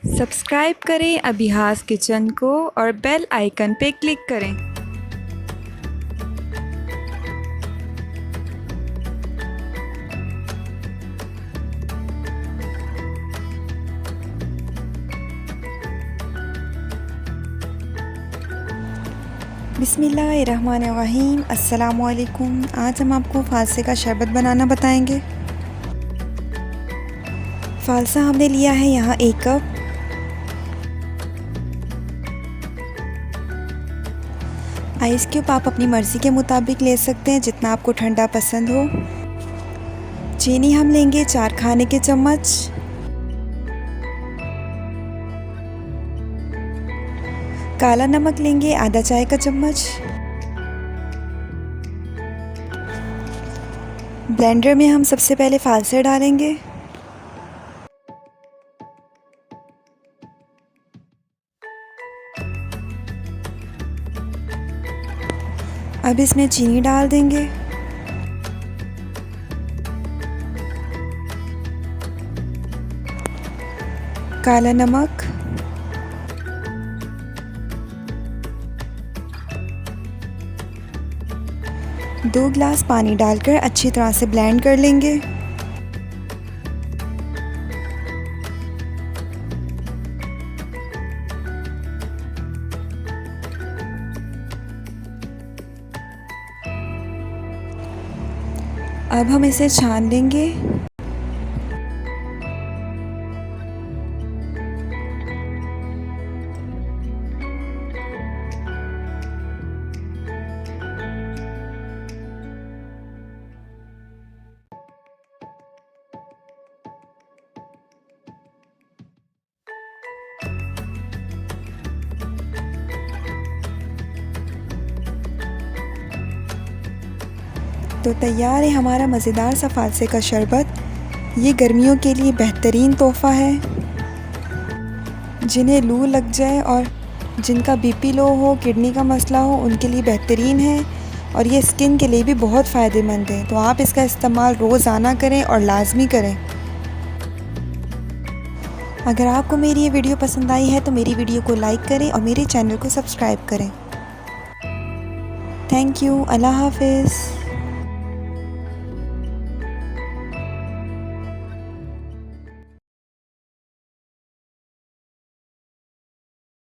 Subscribe करें अबिहास kitchen को और बेल आइकन पे क्लिक करें। बिस्मिल्लाहिर्रहमानिर्रहीम। अस्सलामुअलैकुम। आज हम आपको फालसे का शरबत बनाना बताएंगे। फालसा हमने लिया है यहाँ 1 कप। आइस क्यूब आप अपनी मर्ज़ी के मुताबिक ले सकते हैं, जितना आपको ठंडा पसंद हो। चीनी हम लेंगे 4 खाने के चम्मच। काला नमक लेंगे आधा चाय का चम्मच। ब्लेंडर में हम सबसे पहले फालसे डालेंगे। अब इसमें चीनी डाल देंगे। काला नमक, दो गिलास पानी डालकर अच्छी तरह से ब्लेंड कर लेंगे। अब हम इसे छान लेंगे। तो तैयार है हमारा मज़ेदार सा फालसे का शरबत। ये गर्मियों के लिए बेहतरीन तोहफ़ा है। जिन्हें लू लग जाए और जिनका बीपी लो हो, किडनी का मसला हो, उनके लिए बेहतरीन है और ये स्किन के लिए भी बहुत फ़ायदेमंद है। तो आप इसका इस्तेमाल रोज़ाना करें और लाजमी करें। अगर आपको मेरी ये वीडियो पसंद आई है तो मेरी वीडियो को लाइक करें और मेरे चैनल को सब्सक्राइब करें। Thank you. अल्लाह हाफ़िज़।